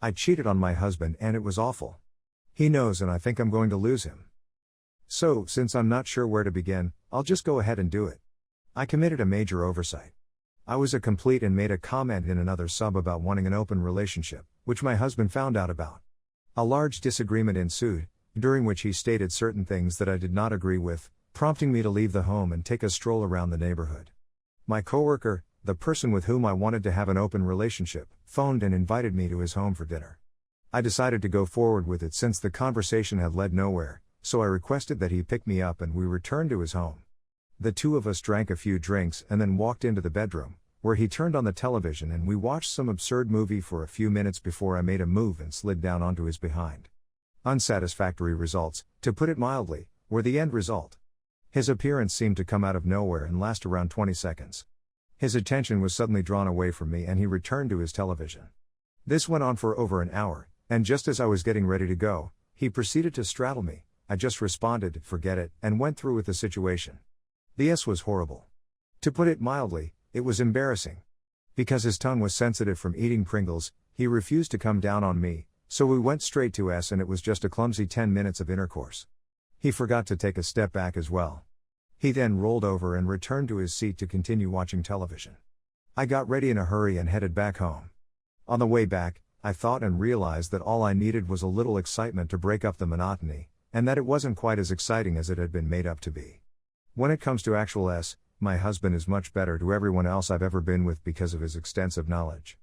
I cheated on my husband and it was awful. He knows and I think I'm going to lose him. So, since I'm not sure where to begin, I'll just go ahead and do it. I committed a major oversight. I was a complete and made a comment in another sub about wanting an open relationship, which my husband found out about. A large disagreement ensued, during which he stated certain things that I did not agree with, prompting me to leave the home and take a stroll around the neighborhood. My coworker, the person with whom I wanted to have an open relationship, phoned and invited me to his home for dinner. I decided to go forward with it since the conversation had led nowhere, so I requested that he pick me up and we returned to his home. The two of us drank a few drinks and then walked into the bedroom, where he turned on the television and we watched some absurd movie for a few minutes before I made a move and slid down onto his behind. Unsatisfactory results, to put it mildly, were the end result. His appearance seemed to come out of nowhere and last around 20 seconds. His attention was suddenly drawn away from me and he returned to his television. This went on for over an hour, and just as I was getting ready to go, he proceeded to straddle me. I just responded, "Forget it," and went through with the situation. The S was horrible. To put it mildly, it was embarrassing. Because his tongue was sensitive from eating Pringles, he refused to come down on me, so we went straight to S and it was just a clumsy 10 minutes of intercourse. He forgot to take a step back as well. He then rolled over and returned to his seat to continue watching television. I got ready in a hurry and headed back home. On the way back, I thought and realized that all I needed was a little excitement to break up the monotony, and that it wasn't quite as exciting as it had been made up to be. When it comes to actual S, my husband is much better to everyone else I've ever been with because of his extensive knowledge.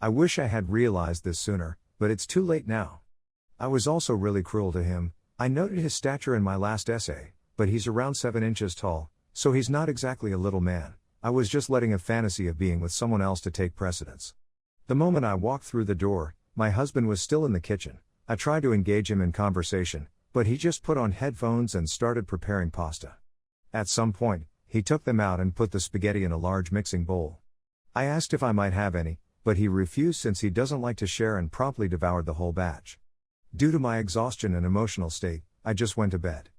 I wish I had realized this sooner, but it's too late now. I was also really cruel to him. I noted his stature in my last essay, but he's around 7 inches tall, so he's not exactly a little man. I was just letting a fantasy of being with someone else to take precedence. The moment I walked through the door, my husband was still in the kitchen. I tried to engage him in conversation, but he just put on headphones and started preparing pasta. At some point, he took them out and put the spaghetti in a large mixing bowl. I asked if I might have any, but he refused since he doesn't like to share and promptly devoured the whole batch. Due to my exhaustion and emotional state, I just went to bed.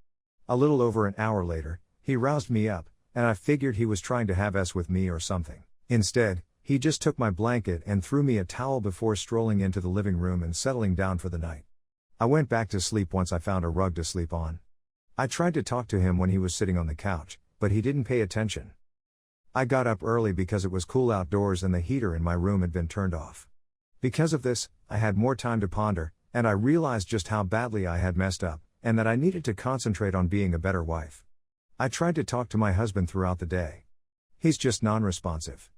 A little over an hour later, he roused me up, and I figured he was trying to have S with me or something. Instead, he just took my blanket and threw me a towel before strolling into the living room and settling down for the night. I went back to sleep once I found a rug to sleep on. I tried to talk to him when he was sitting on the couch, but he didn't pay attention. I got up early because it was cool outdoors and the heater in my room had been turned off. Because of this, I had more time to ponder, and I realized just how badly I had messed up, and that I needed to concentrate on being a better wife. I tried to talk to my husband throughout the day. He's just non-responsive.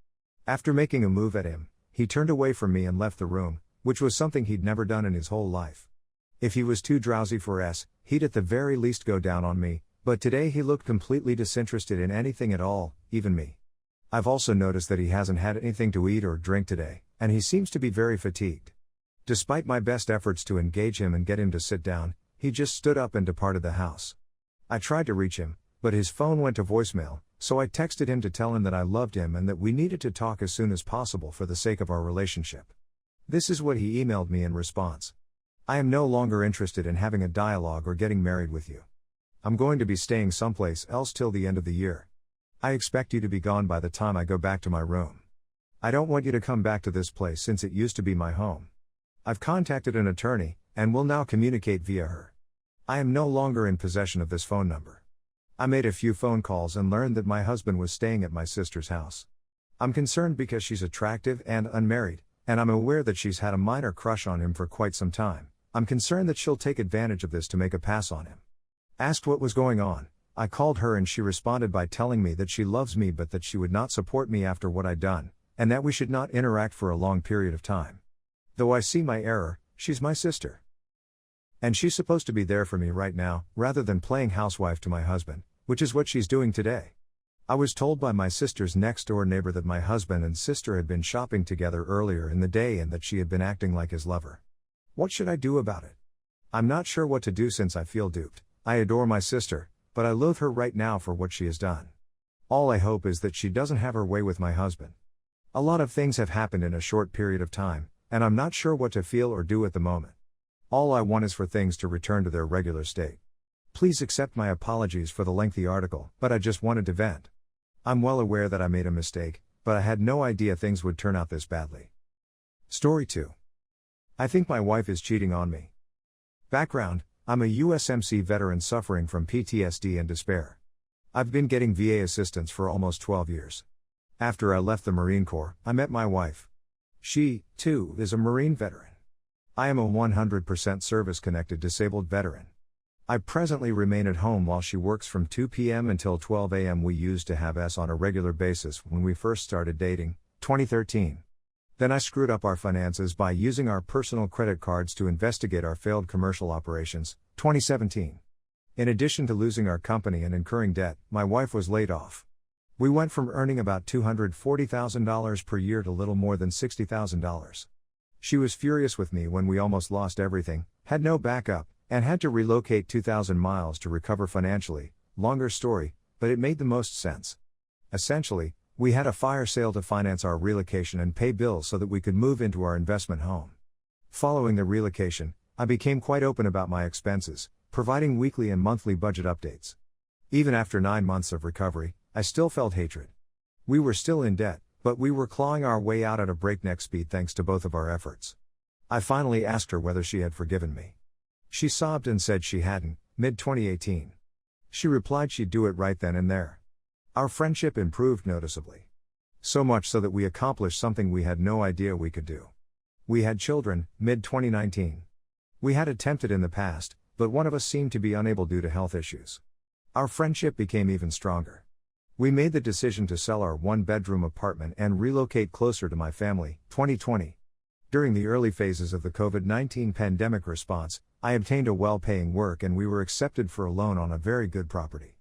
After making a move at him, he turned away from me and left the room, which was something he'd never done in his whole life. If he was too drowsy for S, he'd at the very least go down on me, but today he looked completely disinterested in anything at all, even me. I've also noticed that he hasn't had anything to eat or drink today, and he seems to be very fatigued. Despite my best efforts to engage him and get him to sit down, he just stood up and departed the house. I tried to reach him, but his phone went to voicemail, so I texted him to tell him that I loved him and that we needed to talk as soon as possible for the sake of our relationship. This is what he emailed me in response. I am no longer interested in having a dialogue or getting married with you. I'm going to be staying someplace else till the end of the year. I expect you to be gone by the time I go back to my room. I don't want you to come back to this place since it used to be my home. I've contacted an attorney, and will now communicate via her. I am no longer in possession of this phone number. I made a few phone calls and learned that my husband was staying at my sister's house. I'm concerned because she's attractive and unmarried, and I'm aware that she's had a minor crush on him for quite some time. I'm concerned that she'll take advantage of this to make a pass on him. Asked what was going on, I called her and she responded by telling me that she loves me but that she would not support me after what I'd done, and that we should not interact for a long period of time. Though I see my error, she's my sister. And she's supposed to be there for me right now, rather than playing housewife to my husband, which is what she's doing today. I was told by my sister's next-door neighbor that my husband and sister had been shopping together earlier in the day and that she had been acting like his lover. What should I do about it? I'm not sure what to do since I feel duped. I adore my sister, but I loathe her right now for what she has done. All I hope is that she doesn't have her way with my husband. A lot of things have happened in a short period of time, and I'm not sure what to feel or do at the moment. All I want is for things to return to their regular state. Please accept my apologies for the lengthy article, but I just wanted to vent. I'm well aware that I made a mistake, but I had no idea things would turn out this badly. Story 2. I think my wife is cheating on me. Background: I'm a USMC veteran suffering from PTSD and despair. I've been getting VA assistance for almost 12 years. After I left the Marine Corps, I met my wife. She, too, is a Marine veteran. I am a 100% service-connected disabled veteran. I presently remain at home while she works from 2 p.m. until 12 a.m. We used to have sex on a regular basis when we first started dating, 2013. Then I screwed up our finances by using our personal credit cards to investigate our failed commercial operations, 2017. In addition to losing our company and incurring debt, my wife was laid off. We went from earning about $240,000 per year to little more than $60,000. She was furious with me when we almost lost everything, had no backup, and had to relocate 2,000 miles to recover financially. Longer story, but it made the most sense. Essentially, we had a fire sale to finance our relocation and pay bills so that we could move into our investment home. Following the relocation, I became quite open about my expenses, providing weekly and monthly budget updates. Even after 9 months of recovery, I still felt hatred. We were still in debt, but we were clawing our way out at a breakneck speed thanks to both of our efforts. I finally asked her whether she had forgiven me. She sobbed and said she hadn't, mid-2018. She replied she'd do it right then and there. Our friendship improved noticeably. So much so that we accomplished something we had no idea we could do. We had children, mid-2019. We had attempted in the past, but one of us seemed to be unable due to health issues. Our friendship became even stronger. We made the decision to sell our one-bedroom apartment and relocate closer to my family, 2020. During the early phases of the COVID-19 pandemic response, I obtained a well-paying work and we were accepted for a loan on a very good property.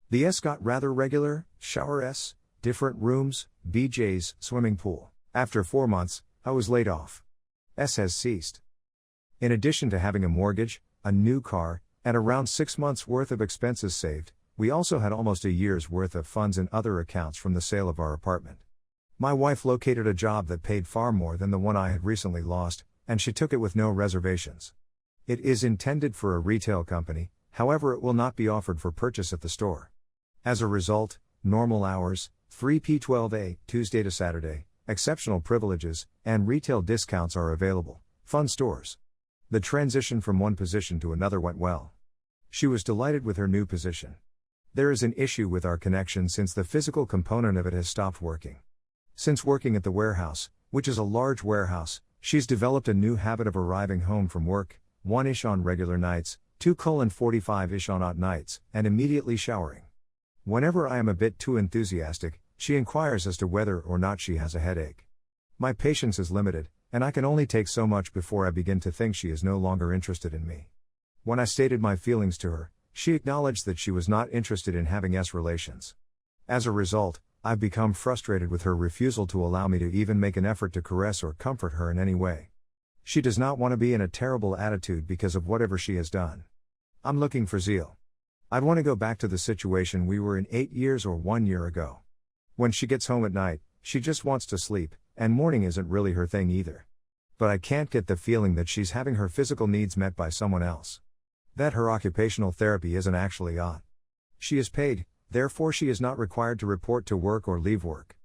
The S got rather regular, shower S, different rooms, BJ's, swimming pool. After 4 months, I was laid off. S has ceased. In addition to having a mortgage, a new car, and around 6 months' worth of expenses saved, we also had almost a year's worth of funds in other accounts from the sale of our apartment. My wife located a job that paid far more than the one I had recently lost, and she took it with no reservations. It is intended for a retail company, however it will not be offered for purchase at the store. As a result, normal hours, 3p12a, Tuesday to Saturday, exceptional privileges, and retail discounts are available. Fun stores. The transition from one position to another went well. She was delighted with her new position. There is an issue with our connection since the physical component of it has stopped working. Since working at the warehouse, which is a large warehouse, she's developed a new habit of arriving home from work, 1-ish on regular nights, 2:45-ish on odd nights, and immediately showering. Whenever I am a bit too enthusiastic, she inquires as to whether or not she has a headache. My patience is limited, and I can only take so much before I begin to think she is no longer interested in me. When I stated my feelings to her, she acknowledged that she was not interested in having relations. As a result, I've become frustrated with her refusal to allow me to even make an effort to caress or comfort her in any way. She does not want to be in a terrible attitude because of whatever she has done. I'm looking for zeal. I'd want to go back to the situation we were in 8 years or 1 year ago. When she gets home at night, she just wants to sleep, and morning isn't really her thing either. But I can't get the feeling that she's having her physical needs met by someone else. That her occupational therapy isn't actually odd. She is paid, therefore she is not required to report to work or leave work.